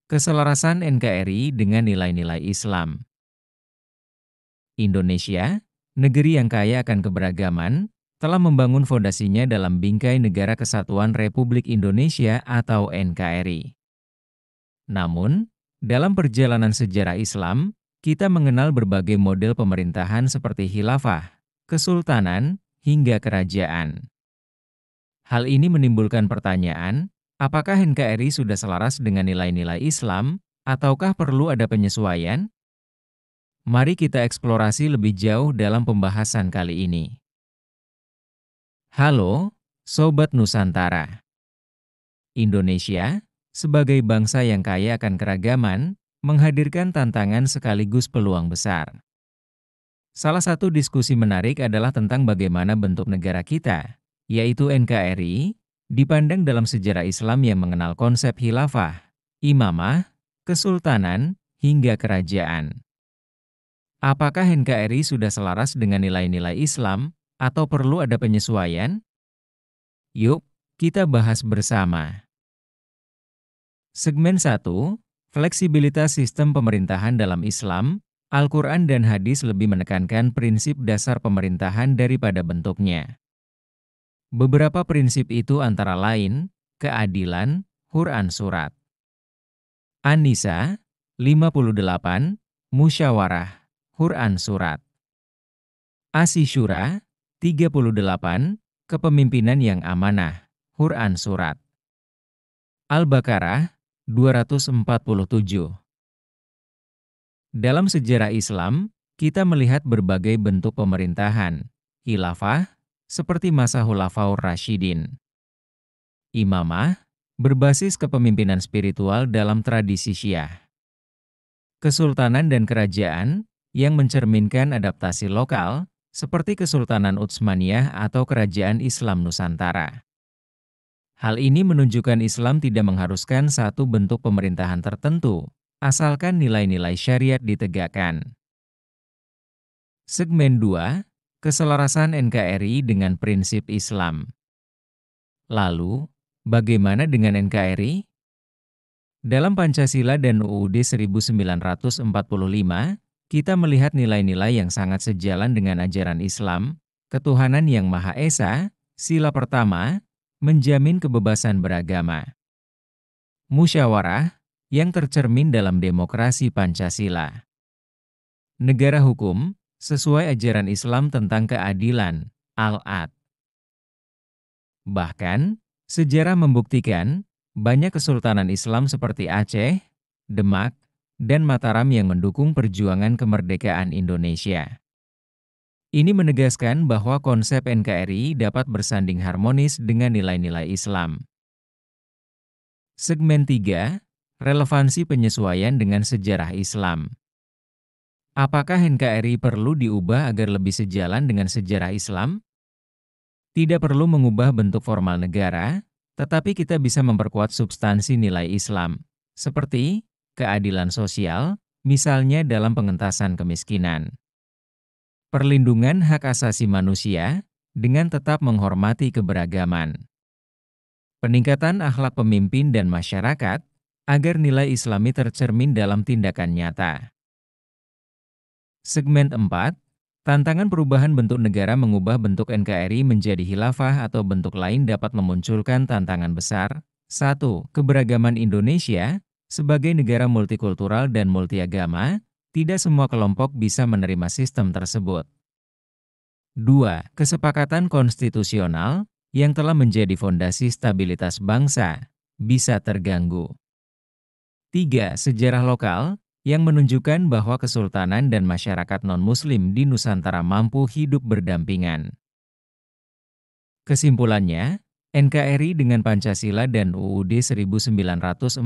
Keselarasan NKRI dengan nilai-nilai Islam. Indonesia, negeri yang kaya akan keberagaman, telah membangun fondasinya dalam bingkai Negara Kesatuan Republik Indonesia atau NKRI. Namun, dalam perjalanan sejarah Islam, kita mengenal berbagai model pemerintahan seperti khilafah, kesultanan, hingga kerajaan. Hal ini menimbulkan pertanyaan, apakah NKRI sudah selaras dengan nilai-nilai Islam, ataukah perlu ada penyesuaian? Mari kita eksplorasi lebih jauh dalam pembahasan kali ini. Halo, Sobat Nusantara. Indonesia, sebagai bangsa yang kaya akan keragaman, menghadirkan tantangan sekaligus peluang besar. Salah satu diskusi menarik adalah tentang bagaimana bentuk negara kita, yaitu NKRI, dipandang dalam sejarah Islam yang mengenal konsep khilafah, imamah, kesultanan, hingga kerajaan. Apakah NKRI sudah selaras dengan nilai-nilai Islam, atau perlu ada penyesuaian? Yuk, kita bahas bersama. Segmen 1, fleksibilitas sistem pemerintahan dalam Islam, Al-Quran dan hadis lebih menekankan prinsip dasar pemerintahan daripada bentuknya. Beberapa prinsip itu antara lain, keadilan, Quran Surat An-Nisa 58, musyawarah, Quran Surat Asy-Syura 38, kepemimpinan yang amanah, Quran Surat Al-Baqarah 247. Dalam sejarah Islam, kita melihat berbagai bentuk pemerintahan, khilafah, seperti masa Khulafaur Rasyidin. Imamah, berbasis kepemimpinan spiritual dalam tradisi Syiah. Kesultanan dan kerajaan, yang mencerminkan adaptasi lokal, seperti Kesultanan Utsmaniyah atau Kerajaan Islam Nusantara. Hal ini menunjukkan Islam tidak mengharuskan satu bentuk pemerintahan tertentu, asalkan nilai-nilai syariat ditegakkan. Segmen 2, keselarasan NKRI dengan prinsip Islam. Lalu, bagaimana dengan NKRI? Dalam Pancasila dan UUD 1945, kita melihat nilai-nilai yang sangat sejalan dengan ajaran Islam, ketuhanan yang Maha Esa, sila pertama, menjamin kebebasan beragama. Musyawarah, yang tercermin dalam demokrasi Pancasila. Negara hukum, sesuai ajaran Islam tentang keadilan, Al-Ad. Bahkan, sejarah membuktikan, banyak kesultanan Islam seperti Aceh, Demak, dan Mataram yang mendukung perjuangan kemerdekaan Indonesia. Ini menegaskan bahwa konsep NKRI dapat bersanding harmonis dengan nilai-nilai Islam. Segmen 3, relevansi penyesuaian dengan sejarah Islam. Apakah NKRI perlu diubah agar lebih sejalan dengan sejarah Islam? Tidak perlu mengubah bentuk formal negara, tetapi kita bisa memperkuat substansi nilai Islam, seperti keadilan sosial, misalnya dalam pengentasan kemiskinan. Perlindungan hak asasi manusia, dengan tetap menghormati keberagaman. Peningkatan akhlak pemimpin dan masyarakat, agar nilai Islami tercermin dalam tindakan nyata. Segmen 4, tantangan perubahan bentuk negara mengubah bentuk NKRI menjadi khilafah atau bentuk lain dapat memunculkan tantangan besar. 1. Keberagaman Indonesia, sebagai negara multikultural dan multiagama, tidak semua kelompok bisa menerima sistem tersebut. 2. Kesepakatan konstitusional, yang telah menjadi fondasi stabilitas bangsa, bisa terganggu. 3. Sejarah lokal, yang menunjukkan bahwa kesultanan dan masyarakat non-muslim di Nusantara mampu hidup berdampingan. Kesimpulannya, NKRI dengan Pancasila dan UUD 1945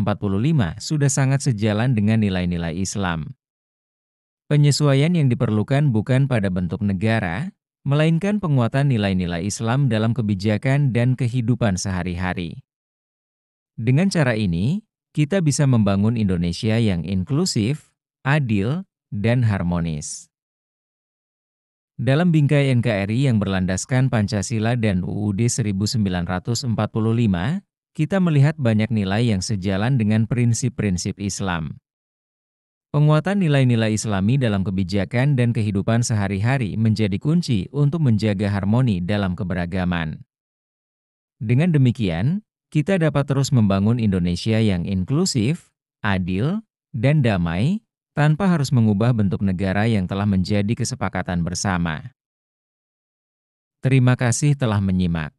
sudah sangat sejalan dengan nilai-nilai Islam. Penyesuaian yang diperlukan bukan pada bentuk negara, melainkan penguatan nilai-nilai Islam dalam kebijakan dan kehidupan sehari-hari. Dengan cara ini, kita bisa membangun Indonesia yang inklusif, adil, dan harmonis. Dalam bingkai NKRI yang berlandaskan Pancasila dan UUD 1945, kita melihat banyak nilai yang sejalan dengan prinsip-prinsip Islam. Penguatan nilai-nilai Islami dalam kebijakan dan kehidupan sehari-hari menjadi kunci untuk menjaga harmoni dalam keberagaman. Dengan demikian, kita dapat terus membangun Indonesia yang inklusif, adil, dan damai, tanpa harus mengubah bentuk negara yang telah menjadi kesepakatan bersama. Terima kasih telah menyimak.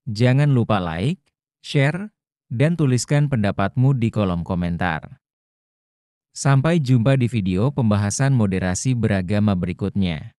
Jangan lupa like, share, dan tuliskan pendapatmu di kolom komentar. Sampai jumpa di video pembahasan moderasi beragama berikutnya.